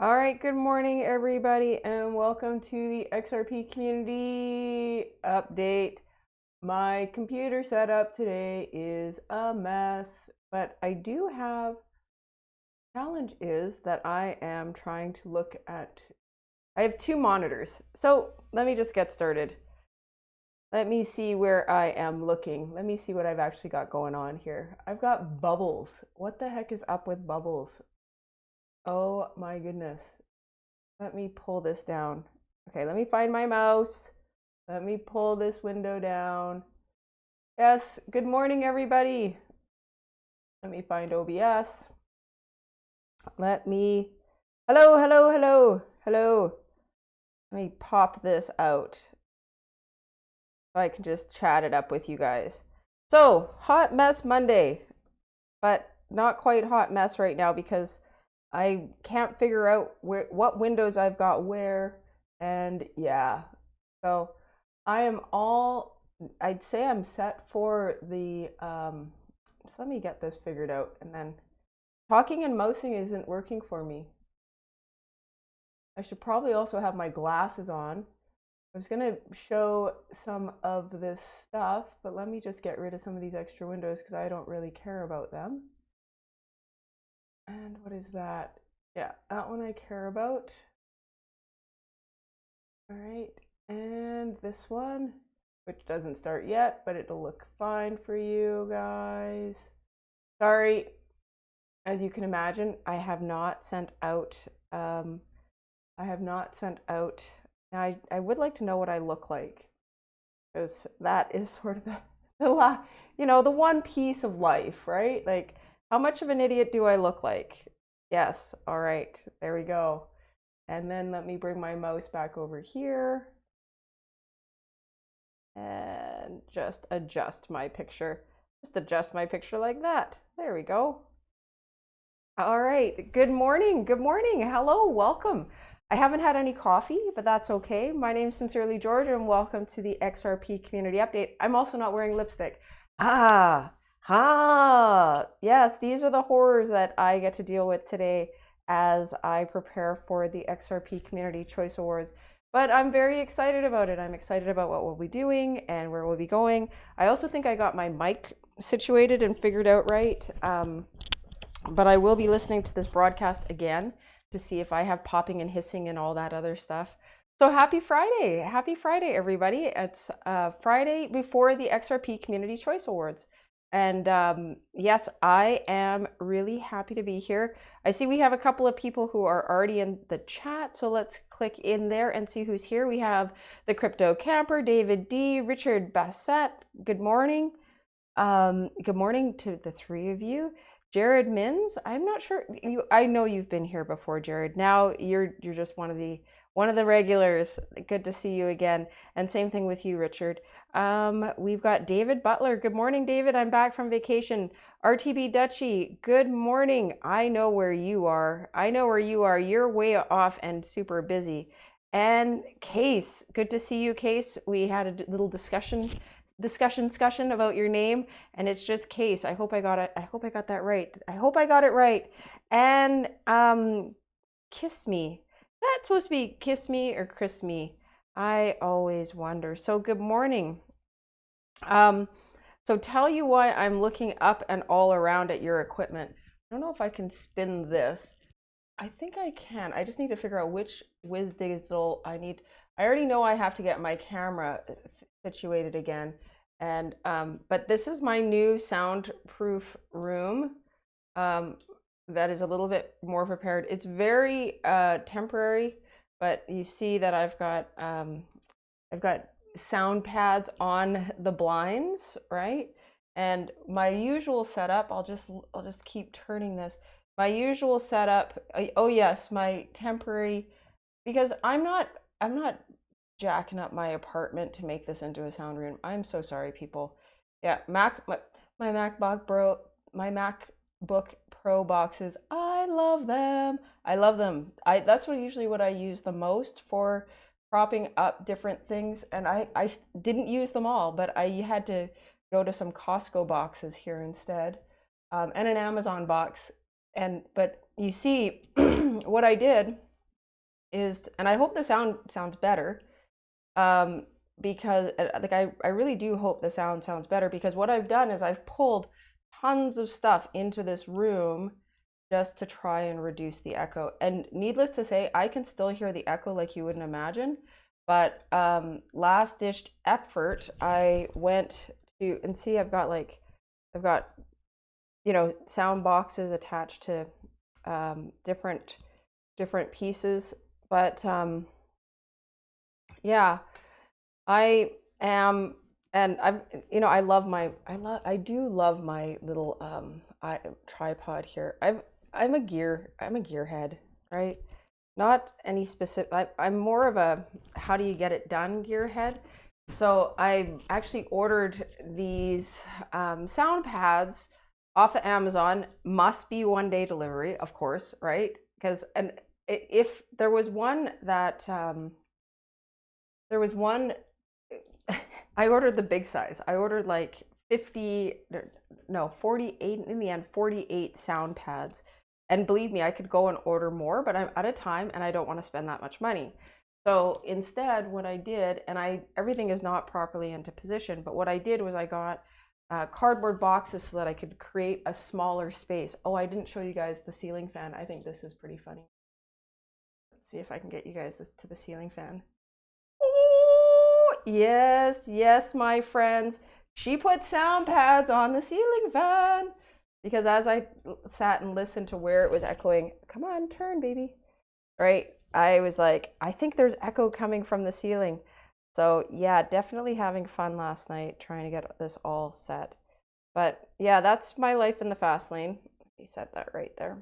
All right, good morning, everybody, and welcome to the XRP Community update. My computer setup today is a mess, but I do have, challenge is that I am trying to look at, I have two monitors. So let me just get started. Let me see where I am looking. Let me see what I've actually got going on here. I've got bubbles. What the heck is up with bubbles? Oh my goodness. Let me pull this down. Okay, let me find my mouse. Let me pull this window down. Yes, good morning, everybody. Let me find OBS. Hello. Let me pop this out so I can just chat it up with you guys. So, Hot Mess Monday, but not quite hot mess right now because I can't figure out what windows I've got where, and yeah. So I'd say I'm set for the, just let me get this figured out, and then talking and mousing isn't working for me. I should probably also have my glasses on. I was gonna show some of this stuff, but let me just get rid of some of these extra windows because I don't really care about them. And what is that? Yeah, that one I care about. All right, and this one, which doesn't start yet, but it'll look fine for you guys. Sorry, as you can imagine, I have not sent out, now I would like to know what I look like, because that is sort of the one piece of life, right? Like, how much of an idiot do I look like? Yes, all right, there we go. And then let me bring my mouse back over here and just adjust my picture. Just adjust my picture like that. There we go. All right, good morning, hello, welcome. I haven't had any coffee, but that's okay. My name's Sincerely George, and welcome to the XRP Community Update. I'm also not wearing lipstick. Yes, these are the horrors that I get to deal with today as I prepare for the XRP Community Choice Awards. But I'm very excited about it. I'm excited about what we'll be doing and where we'll be going. I also think I got my mic situated and figured out right. But I will be listening to this broadcast again to see if I have popping and hissing and all that other stuff. So happy Friday, everybody. It's Friday before the XRP Community Choice Awards. And yes, I am really happy to be here. I see we have a couple of people who are already in the chat, so let's click in there and see who's here. We have the Crypto Camper, David D, Richard Bassett. Good morning. Good morning to the three of you. Jared Mins, I'm not sure. I know you've been here before, Jared. Now you're just one of the regulars. Good to see you again. And same thing with you, Richard. We've got David Butler. Good morning, David. I'm back from vacation. RTB Dutchy, good morning. I know where you are. You're way off and super busy. And Case, good to see you, Case. We had a little discussion about your name, and it's just Case. I hope I got it. I hope I got that right. I hope I got it right. And Kiss Me. That's supposed to be Kiss Me or Chris Me. I always wonder. So good morning. So tell you why I'm looking up and all around at your equipment. I don't know if I can spin this. I think I can. I just need to figure out which WizDigital I need. I already know I have to get my camera situated again. And but this is my new soundproof room that is a little bit more prepared. It's very temporary, but you see that I've got sound pads on the blinds, right? And my usual setup, I'll just keep turning this. My usual setup, oh yes, my temporary, because I'm not jacking up my apartment to make this into a sound room. I'm so sorry, people. Yeah, my MacBook Pro boxes, I love them. That's usually what I use the most for propping up different things, and I didn't use them all, but I had to go to some Costco boxes here instead, and an Amazon box. But you see, what I did is, and I hope the sounds better, because like I really do hope the sounds better, because what I've done is I've pulled tons of stuff into this room just to try and reduce the echo. And needless to say, I can still hear the echo like you wouldn't imagine. But last ditched effort, I went to, and see, I've got sound boxes attached to different pieces. But yeah, I am, and I do love my little tripod here. I'm a gearhead, right? Not any specific, I'm more of a how do you get it done gearhead. So I actually ordered these sound pads off of Amazon. Must be 1-day delivery, of course, right? Because, and if there was one that I ordered the big size. I ordered like 48, in the end, 48 sound pads. And believe me, I could go and order more, but I'm out of time and I don't want to spend that much money. So instead, what I did, and everything is not properly into position, but what I did was I got cardboard boxes so that I could create a smaller space. Oh, I didn't show you guys the ceiling fan. I think this is pretty funny. Let's see if I can get you guys to the ceiling fan. Oh, yes, my friends. She put sound pads on the ceiling fan, because as I sat and listened to where it was echoing, come on, turn, baby. Right? I was like, I think there's echo coming from the ceiling. So yeah, definitely having fun last night trying to get this all set. But yeah, that's my life in the fast lane. He said that right there.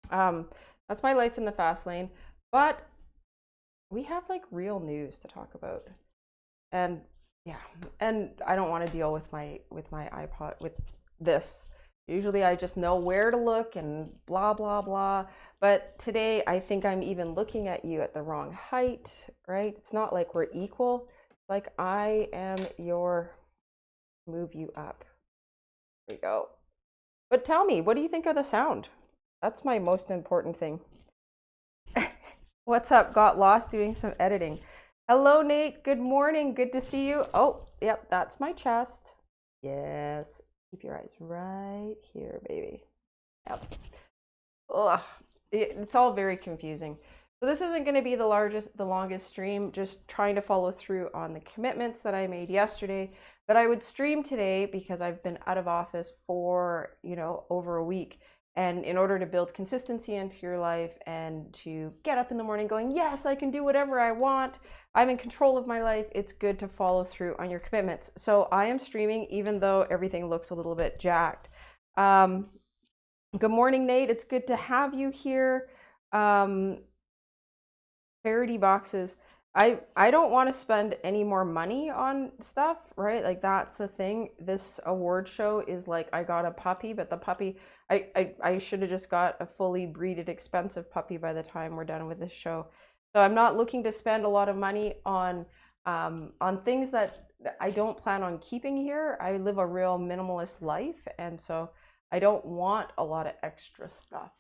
That's my life in the fast lane. But we have like real news to talk about. And yeah, and I don't want to deal with my iPod with this. Usually I just know where to look and blah, blah, blah. But today I think I'm even looking at you at the wrong height, right? It's not like we're equal. Like I am move you up. There we go. But tell me, what do you think of the sound? That's my most important thing. What's up? Got lost doing some editing. Hello, Nate. Good morning. Good to see you. Oh, yep, that's my chest. Yes. Keep your eyes right here, baby. Yep. Ugh. It's all very confusing. So this isn't going to be the longest stream, just trying to follow through on the commitments that I made yesterday that I would stream today, because I've been out of office for, over a week. And in order to build consistency into your life and to get up in the morning going, yes, I can do whatever I want, I'm in control of my life, it's good to follow through on your commitments. So I am streaming even though everything looks a little bit jacked. Good morning, Nate. It's good to have you here. Charity boxes. I don't want to spend any more money on stuff, right? Like that's the thing. This award show is like I got a puppy, but the puppy, I should have just got a fully breeded, expensive puppy by the time we're done with this show. So I'm not looking to spend a lot of money on things that I don't plan on keeping here. I live a real minimalist life, and so I don't want a lot of extra stuff.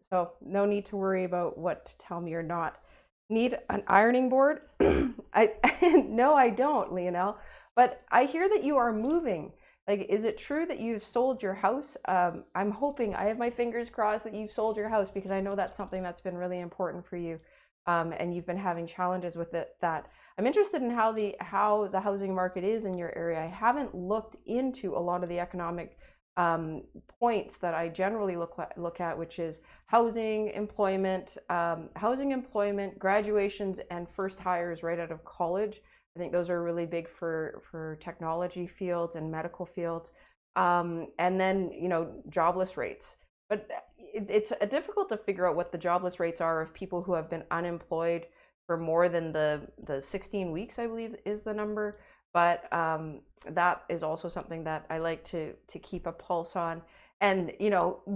So no need to worry about what to tell me or not. Need an ironing board? No, I don't, Leonel. But I hear that you are moving. Like, is it true that you've sold your house? I'm hoping, I have my fingers crossed that you've sold your house, because I know that's something that's been really important for you. And you've been having challenges with it. That I'm interested in how the housing market is in your area. I haven't looked into a lot of the economic points that I generally look at, which is housing, employment, graduations, and first hires right out of college. I think those are really big for technology fields and medical fields. And then, jobless rates. But it's difficult to figure out what the jobless rates are of people who have been unemployed for more than the 16 weeks, I believe is the number. But that is also something that I like to keep a pulse on, and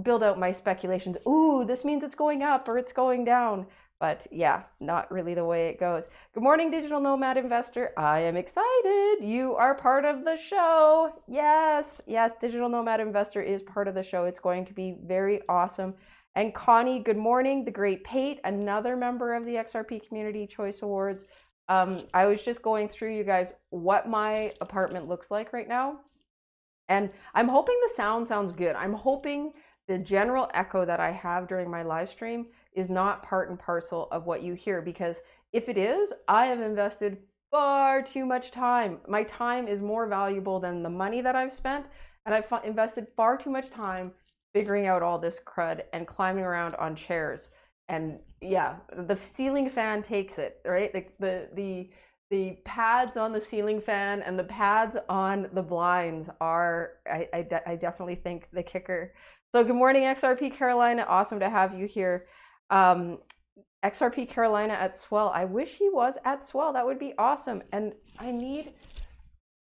build out my speculations. Ooh, this means it's going up or it's going down. But yeah, not really the way it goes. Good morning, Digital Nomad Investor. I am excited. You are part of the show. Yes, Digital Nomad Investor is part of the show. It's going to be very awesome. And Connie, good morning. The Great Pate, another member of the XRP Community Choice Awards. I was just going through, you guys, what my apartment looks like right now. And I'm hoping the sound sounds good. I'm hoping the general echo that I have during my live stream is not part and parcel of what you hear, because if it is, I have invested far too much time. My time is more valuable than the money that I've spent, and I've invested far too much time figuring out all this crud and climbing around on chairs. And yeah, the ceiling fan takes it, right? The pads on the ceiling fan and the pads on the blinds are, I definitely think, the kicker. So good morning, XRP Carolina. Awesome to have you here. XRP Carolina at Swell. I wish he was at Swell. That would be awesome. And I need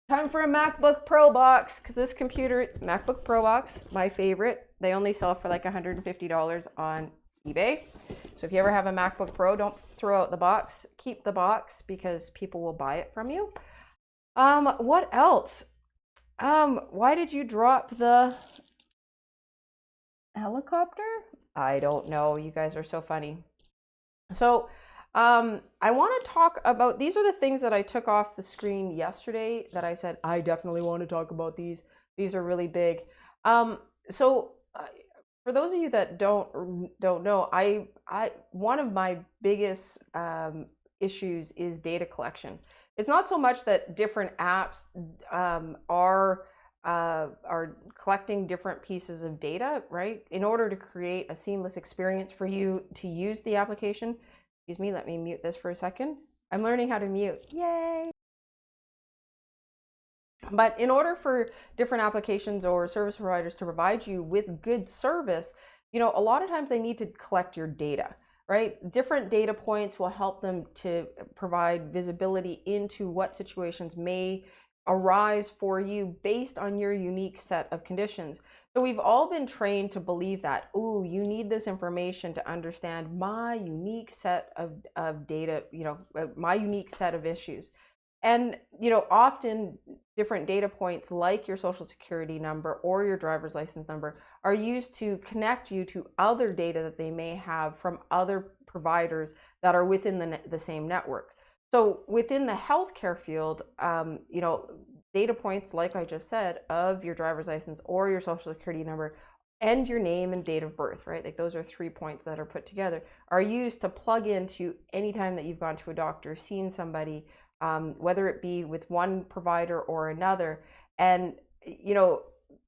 time for a MacBook Pro box, because this computer, MacBook Pro box, my favorite, they only sell for like $150 on eBay. So if you ever have a MacBook Pro, don't throw out the box. Keep the box, because people will buy it from you. What else? Why did you drop the helicopter? I don't know. You guys are so funny. So I want to talk about, these are the things that I took off the screen yesterday that I said, I definitely want to talk about these. These are really big. For those of you that don't know, one of my biggest issues is data collection. It's not so much that different apps are collecting different pieces of data, right? In order to create a seamless experience for you to use the application. Excuse me, let me mute this for a second. I'm learning how to mute. Yay! But in order for different applications or service providers to provide you with good service, a lot of times they need to collect your data, right? Different data points will help them to provide visibility into what situations may arise for you based on your unique set of conditions. So we've all been trained to believe that, ooh, you need this information to understand my unique set of data, my unique set of issues. And, often different data points like your social security number or your driver's license number are used to connect you to other data that they may have from other providers that are within the same network. So within the healthcare field, data points, like I just said, of your driver's license or your social security number and your name and date of birth, right? Like those are 3 points that are put together, are used to plug into any time that you've gone to a doctor, seen somebody, whether it be with one provider or another. And,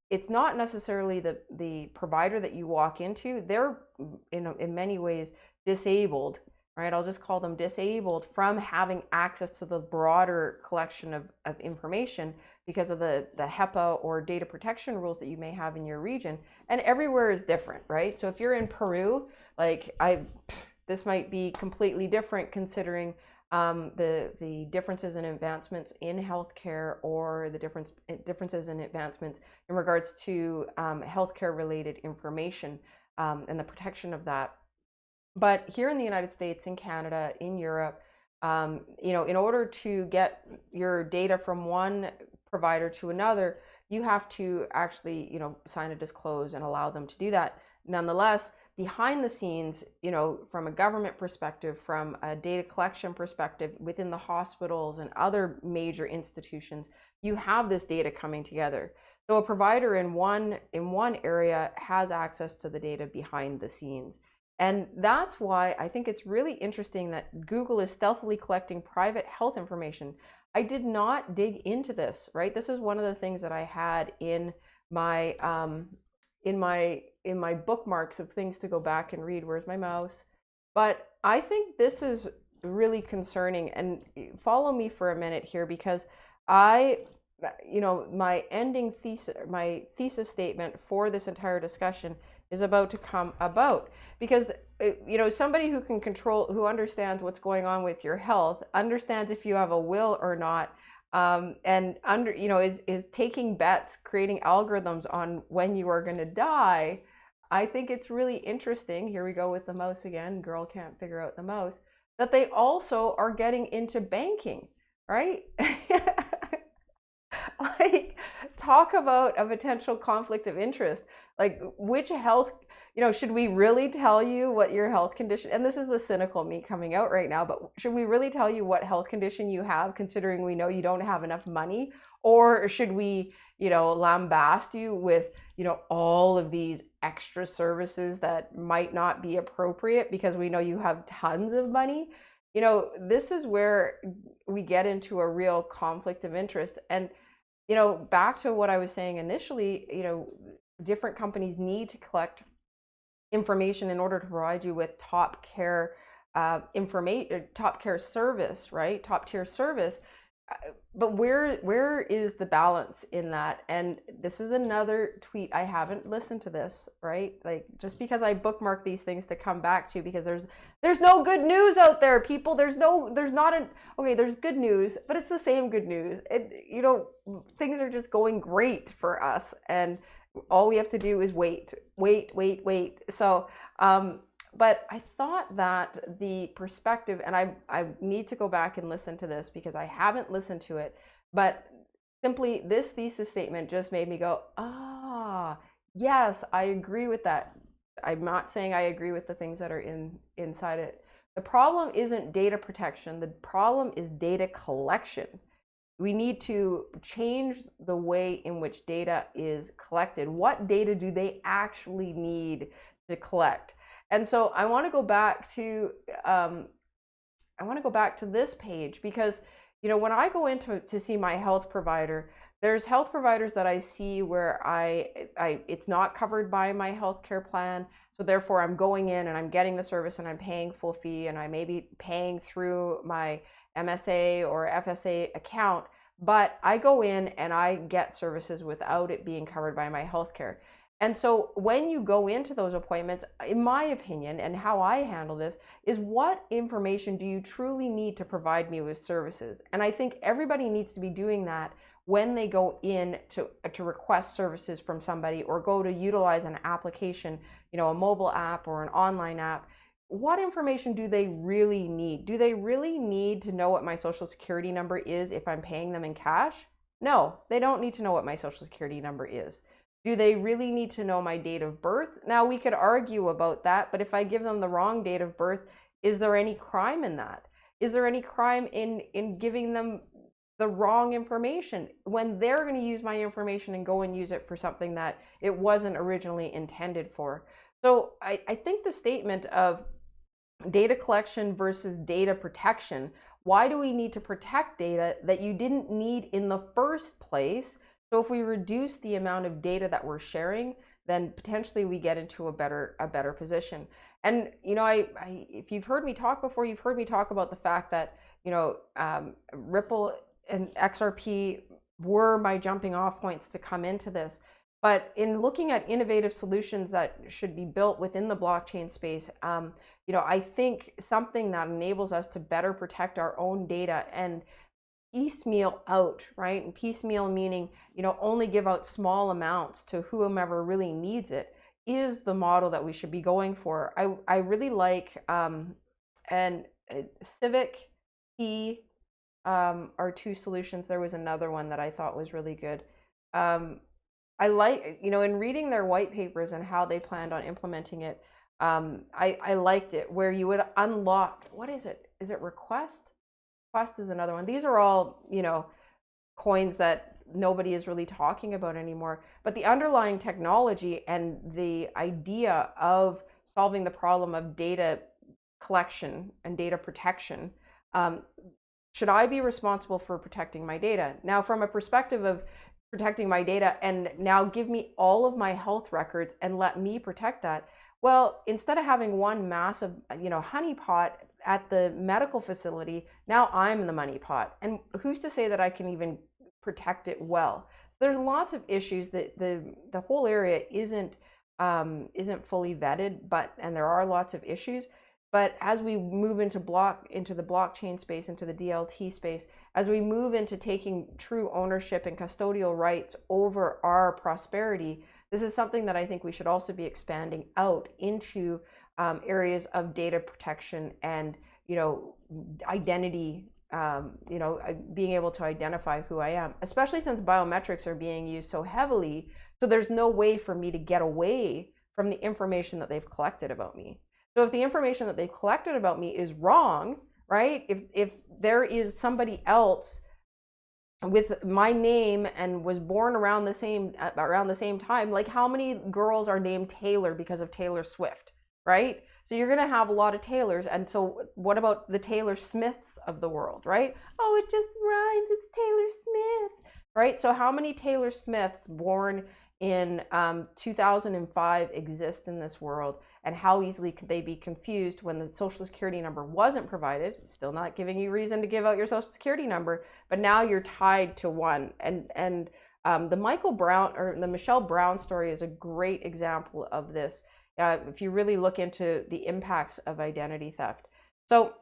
it's not necessarily the provider that you walk into. They're, in many ways disabled, right? I'll just call them disabled from having access to the broader collection of information because of the HEPA or data protection rules that you may have in your region. And everywhere is different, right? So if you're in Peru, this might be completely different considering the differences and advancements in healthcare, or the differences and advancements in regards to healthcare related information and the protection of that. But here in the United States, in Canada, in Europe, in order to get your data from one provider to another, you have to actually, sign a disclose and allow them to do that. Nonetheless, behind the scenes, from a government perspective, from a data collection perspective, within the hospitals and other major institutions, you have this data coming together. So a provider in one area has access to the data behind the scenes. And that's why I think it's really interesting that Google is stealthily collecting private health information. I did not dig into this, right? This is one of the things that I had in my bookmarks of things to go back and read. Where's my mouse? But I think this is really concerning. And follow me for a minute here, because my thesis statement for this entire discussion is about to come about, because somebody who can control, who understands what's going on with your health, understands if you have a will or not, and is taking bets, creating algorithms on when you are going to die. I think it's really interesting. Here we go with the mouse again. Girl can't figure out the mouse. That they also are getting into banking, right? Like, talk about a potential conflict of interest. Like, which health, should we really tell you what your health condition, and this is the cynical me coming out right now, but should we really tell you what health condition you have, considering we know you don't have enough money? Or should we, lambast you with, all of these extra services that might not be appropriate because we know you have tons of money? This is where we get into a real conflict of interest. And, back to what I was saying initially, different companies need to collect information in order to provide you with top care information, top care service, right? Top tier service. But where is the balance in that? And this is another tweet. I haven't listened to this, right? Like, just because I bookmark these things to come back to, because there's no good news out there, people. There's good news, but it's the same good news. Things are just going great for us, and all we have to do is wait. So, but I thought that the perspective, and I need to go back and listen to this because I haven't listened to it, but simply this thesis statement just made me go, yes, I agree with that. I'm not saying I agree with the things that are inside it. The problem isn't data protection. The problem is data collection. We need to change the way in which data is collected. What data do they actually need to collect? And so I want to go back to this page, because when I go in to see my health provider, there's health providers that I see where it's not covered by my healthcare plan, so therefore I'm going in and I'm getting the service and I'm paying full fee, and I may be paying through my MSA or FSA account, but I go in and I get services without it being covered by my healthcare. And so when you go into those appointments, in my opinion, and how I handle this, is what information do you truly need to provide me with services? And I think everybody needs to be doing that when they go in to request services from somebody, or go to utilize an application, a mobile app or an online app. What information do they really need? Do they really need to know what my social security number is if I'm paying them in cash? No, they don't need to know what my social security number is. Do they really need to know my date of birth? Now, we could argue about that, but if I give them the wrong date of birth, is there any crime in that? Is there any crime in giving them the wrong information when they're going to use my information and go and use it for something that it wasn't originally intended for? So I think the statement of data collection versus data protection, why do we need to protect data that you didn't need in the first place? So if we reduce the amount of data that we're sharing, then potentially we get into a better position. And if you've heard me talk before, you've heard me talk about the fact that Ripple and XRP were my jumping off points to come into this. But in looking at innovative solutions that should be built within the blockchain space, I think something that enables us to better protect our own data and piecemeal out, right? And piecemeal meaning, only give out small amounts to whomever really needs it, is the model that we should be going for. I really like, and Civic Key are two solutions. There was another one that I thought was really good. I like, in reading their white papers and how they planned on implementing it, I liked it, where you would unlock, what is it? Is it Request? Request is another one. These are all, coins that nobody is really talking about anymore. But the underlying technology and the idea of solving the problem of data collection and data protection, should I be responsible for protecting my data? Now, from a perspective of protecting my data, and now give me all of my health records and let me protect that. Well, instead of having one massive, honeypot at the medical facility, now I'm the money pot. And who's to say that I can even protect it well? So there's lots of issues that the whole area isn't fully vetted, and there are lots of issues. But as we move into the blockchain space, into the DLT space, as we move into taking true ownership and custodial rights over our prosperity, this is something that I think we should also be expanding out into areas of data protection and, identity, being able to identify who I am, especially since biometrics are being used so heavily. So there's no way for me to get away from the information that they've collected about me. So if the information that they've collected about me is wrong, right? If there is somebody else with my name and was born around the same time, like how many girls are named Taylor because of Taylor Swift, right? So you're gonna have a lot of Taylors, and so what about the Taylor Smiths of the world, right? Oh, it just rhymes, it's Taylor Smith, right? So how many Taylor Smiths born in 2005 exist in this world, and how easily could they be confused when the social security number wasn't provided? Still not giving you reason to give out your social security number, but now you're tied to one. And the Michelle Brown story is a great example of this. If you really look into the impacts of identity theft. So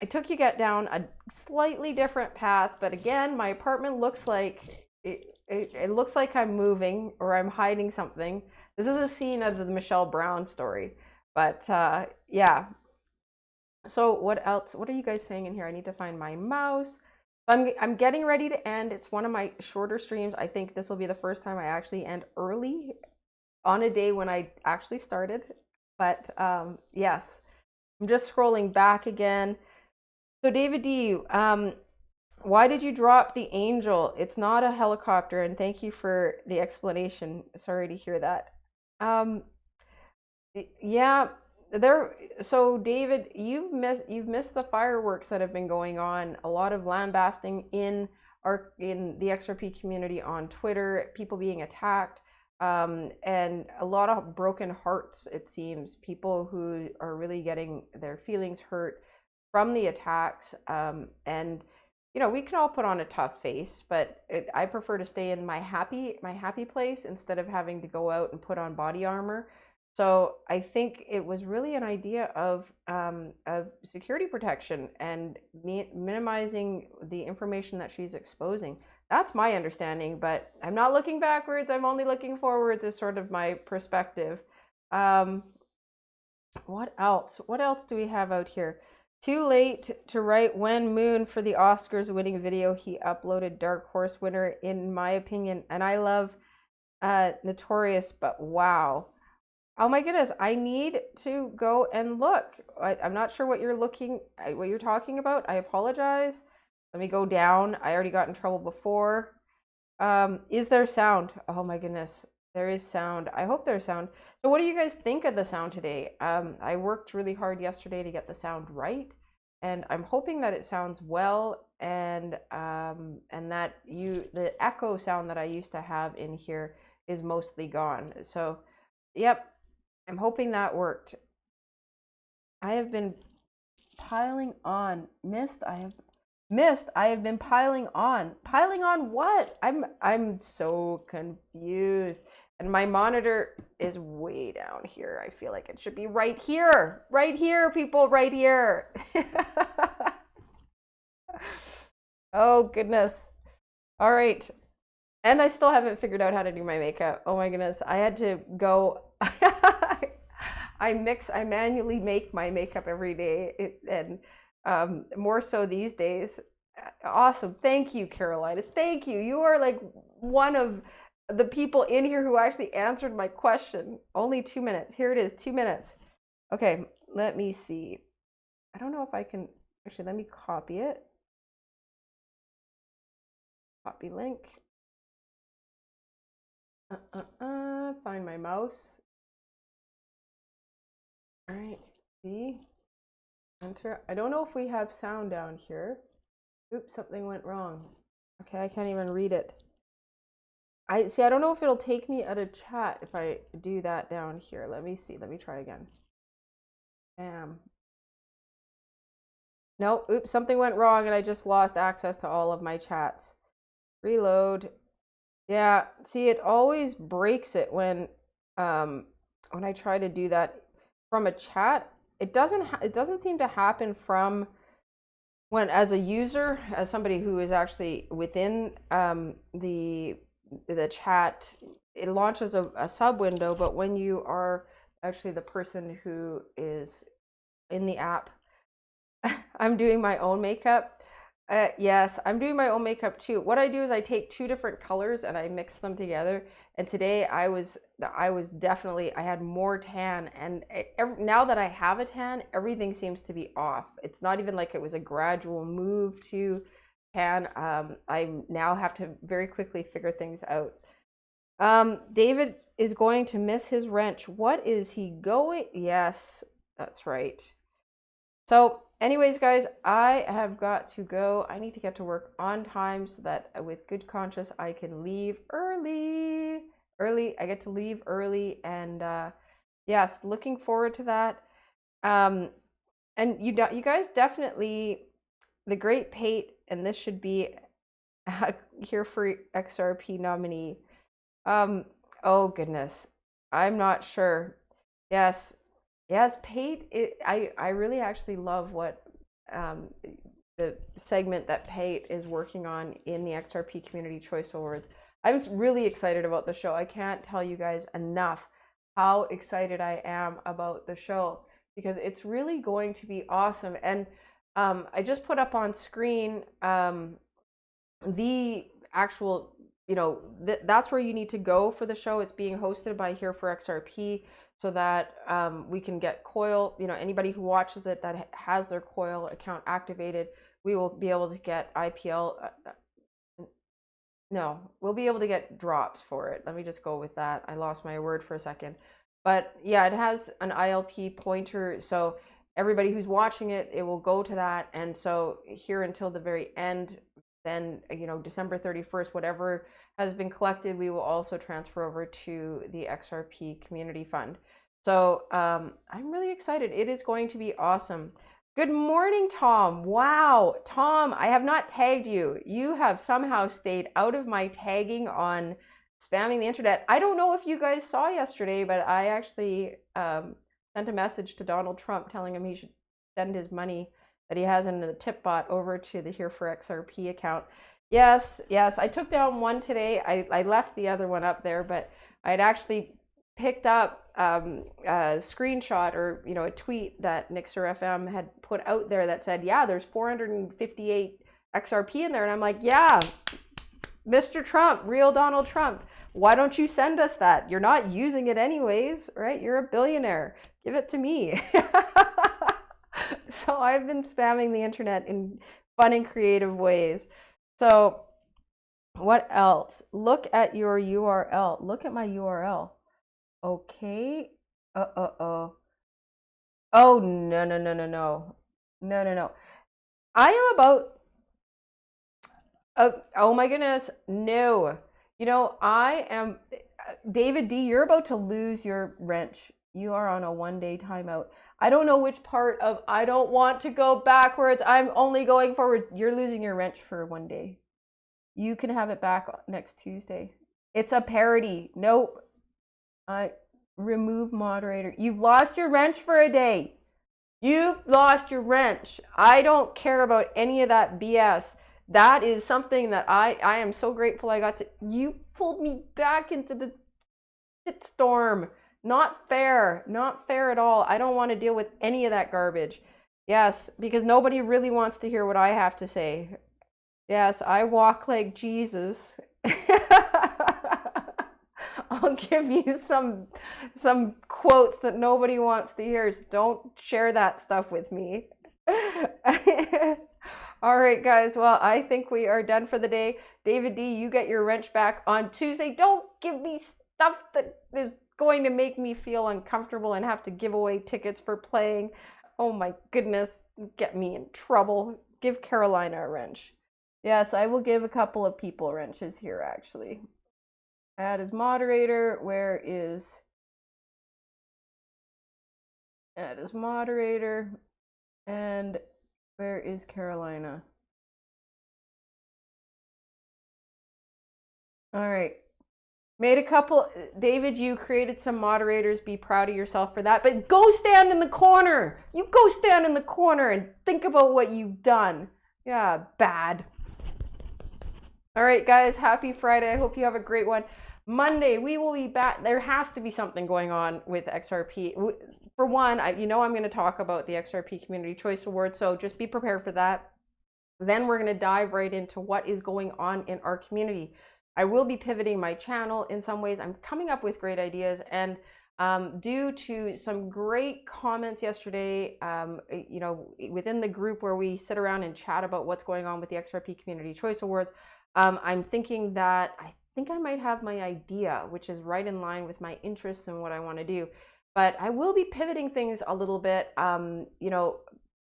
I took you down a slightly different path, but again, my apartment looks like it looks like I'm moving or I'm hiding something. This is a scene of the Michelle Brown story, but yeah. So what else? What are you guys saying in here? I need to find my mouse. I'm getting ready to end. It's one of my shorter streams. I think this will be the first time I actually end early on a day when I actually started. But yes, I'm just scrolling back again. So David D, why did you drop the Angel? It's not a helicopter, and thank you for the explanation. Sorry to hear that. Yeah, so David, you've missed the fireworks that have been going on. A lot of lambasting in the XRP community on Twitter, people being attacked, and a lot of broken hearts, it seems. People who are really getting their feelings hurt from the attacks, and you know, we can all put on a tough face, but I prefer to stay in my happy place instead of having to go out and put on body armor. So I think it was really an idea of security protection and minimizing the information that she's exposing. That's my understanding, but I'm not looking backwards. I'm only looking forwards is sort of my perspective. What else? What else do we have out here? Too late to write when Moon for the Oscars winning video he uploaded. Dark Horse winner, in my opinion. And I love Notorious, but wow. Oh my goodness, I need to go and look. I'm not sure what you're talking about. I apologize. Let me go down. I already got in trouble before. Is there sound? Oh my goodness, there is sound. I hope there's sound. So what do you guys think of the sound today? I worked really hard yesterday to get the sound right, and I'm hoping that it sounds well, and that the echo sound that I used to have in here is mostly gone. So, yep. I'm hoping that worked. I have been piling on. I have been piling on. Piling on what? I'm so confused. And my monitor is way down here. I feel like it should be right here. Right here, people, right here. Oh, goodness. All right. And I still haven't figured out how to do my makeup. Oh my goodness. I had to go. I manually make my makeup every day, and more so these days. Awesome. Thank you, Carolina. Thank you. You are like one of the people in here who actually answered my question. Only 2 minutes. Here it is, 2 minutes. Okay, let me see. I don't know if I can, actually, let me copy it. Copy link. Find my mouse. All right, see, enter. I don't know if we have sound down here. Oops, something went wrong. Okay, I can't even read it. I don't know if it'll take me out of chat if I do that down here. Let me see. Let me try again. Bam. No, oops, something went wrong and I just lost access to all of my chats. Reload. Yeah, see, it always breaks it when I try to do that from a chat. It doesn't seem to happen from when, as a user, as somebody who is actually within the chat, it launches a sub window, but when you are actually the person who is in the app, I'm doing my own makeup. Yes, I'm doing my own makeup too. What I do is I take two different colors and I mix them together. And today I was definitely, I had more tan, and now that I have a tan, everything seems to be off. It's not even like it was a gradual move to tan. I now have to very quickly figure things out. David is going to miss his wrench. What is he going? Yes, that's right. So anyways, guys, I have got to go. I need to get to work on time so that with good conscience, I can leave early. I get to leave early, and yes, looking forward to that. And you guys definitely, the great Pate, and this should be here for XRP nominee. Oh goodness, I'm not sure. Yes, yes, Pate. I really actually love what the segment that Pate is working on in the XRP Community Choice Awards. I'm really excited about the show. I can't tell you guys enough how excited I am about the show, because it's really going to be awesome. And I just put up on screen the actual, that's where you need to go for the show. It's being hosted by Here for XRP, so that we can get Coil, anybody who watches it that has their Coil account activated, we will be able to get IPL. No, we'll be able to get drops for it. Let me just go with that. I lost my word for a second. But yeah, it has an ILP pointer. So everybody who's watching it, it will go to that. And so here until the very end, then, December 31st, whatever has been collected, we will also transfer over to the XRP Community Fund. So I'm really excited. It is going to be awesome. Good morning, Tom. Wow, Tom, I have not tagged you. You have somehow stayed out of my tagging on spamming the internet. I don't know if you guys saw yesterday, but I actually sent a message to Donald Trump telling him he should send his money that he has in the tip bot over to the Here for XRP account. Yes, I took down one today. I left the other one up there, but I'd actually picked up a screenshot, or a tweet that Nixer FM had put out there that said, yeah, there's 458 XRP in there. And I'm like, yeah, Mr. Trump, real Donald Trump, why don't you send us that? You're not using it anyways, right? You're a billionaire. Give it to me. So I've been spamming the internet in fun and creative ways. So what else? Look at your URL. Look at my URL. Okay. Oh, no. I am about, oh my goodness, no. I am, David D, you're about to lose your wrench. You are on a 1-day timeout. I don't know which part of I don't want to go backwards, I'm only going forward. You're losing your wrench for 1 day. You can have it back next Tuesday. It's a parody. Nope. Remove moderator. You've lost your wrench for a day. You've lost your wrench. I don't care about any of that BS. That is something that I am so grateful I got to. You pulled me back into the shitstorm. Not fair. Not fair at all. I don't want to deal with any of that garbage. Yes, because nobody really wants to hear what I have to say. Yes, I walk like Jesus. I'll give you some quotes that nobody wants to hear. So don't share that stuff with me. All right, guys. Well, I think we are done for the day. David D, you get your wrench back on Tuesday. Don't give me stuff that is going to make me feel uncomfortable and have to give away tickets for playing. Oh my goodness, get me in trouble. Give Carolina a wrench. Yes, I will give a couple of people wrenches here, actually. Add as moderator. Where is add as moderator? And where is Carolina? All right. Made a couple. David, you created some moderators. Be proud of yourself for that. But go stand in the corner. You go stand in the corner and think about what you've done. Yeah, bad. All right, guys. Happy Friday. I hope you have a great one. Monday, we will be back. There has to be something going on with XRP. For one, I'm going to talk about the XRP Community Choice Award, so just be prepared for that. Then we're going to dive right into what is going on in our community. I will be pivoting my channel in some ways. I'm coming up with great ideas, and due to some great comments yesterday, you know, within the group where we sit around and chat about what's going on with the XRP Community Choice Awards, I'm thinking that I think I might have my idea, which is right in line with my interests and what I want to do. But I will be pivoting things a little bit, you know,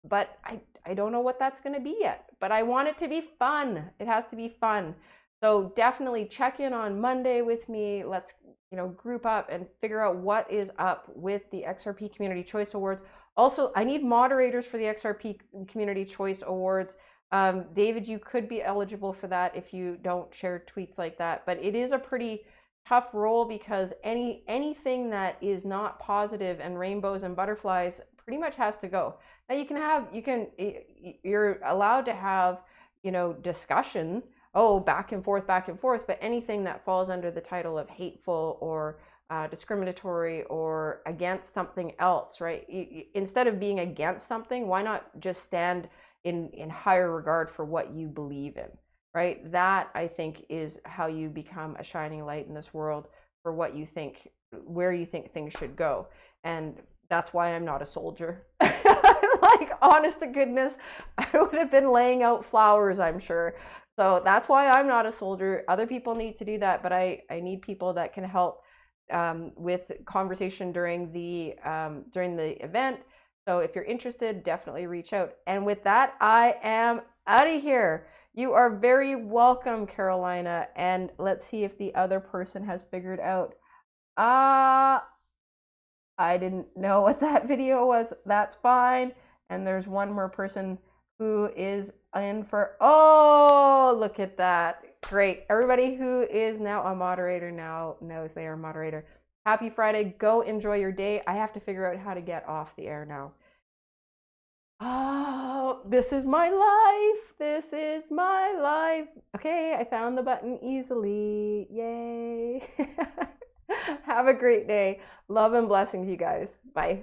but I don't know what that's going to be yet. But I want it to be fun. It has to be fun. So definitely check in on Monday with me. Let's, you know, group up and figure out what is up with the XRP Community Choice Awards. Also, I need moderators for the XRP Community Choice Awards. David, you could be eligible for that if you don't share tweets like that. But it is a pretty tough role because anything that is not positive and rainbows and butterflies pretty much has to go. Now you're allowed to have, you know, discussion, back and forth, but anything that falls under the title of hateful or discriminatory or against something else, right? Instead of being against something, why not just stand in higher regard for what you believe in, right? That, I think, is how you become a shining light in this world for what you think, where you think things should go. And that's why I'm not a soldier. Like, honest to goodness, I would have been laying out flowers, I'm sure. So that's why I'm not a soldier. Other people need to do that, but I need people that can help with conversation during the event. So if you're interested, definitely reach out. And with that, I am out of here. You are very welcome, Carolina. And let's see if the other person has figured out. I didn't know what that video was. That's fine. And there's one more person who is in for, oh, look at that. Great. Everybody who is now a moderator now knows they are a moderator. Happy Friday. Go enjoy your day. I have to figure out how to get off the air now. Oh, this is my life. This is my life. Okay, I found the button easily. Yay. Have a great day. Love and blessings, you guys. Bye.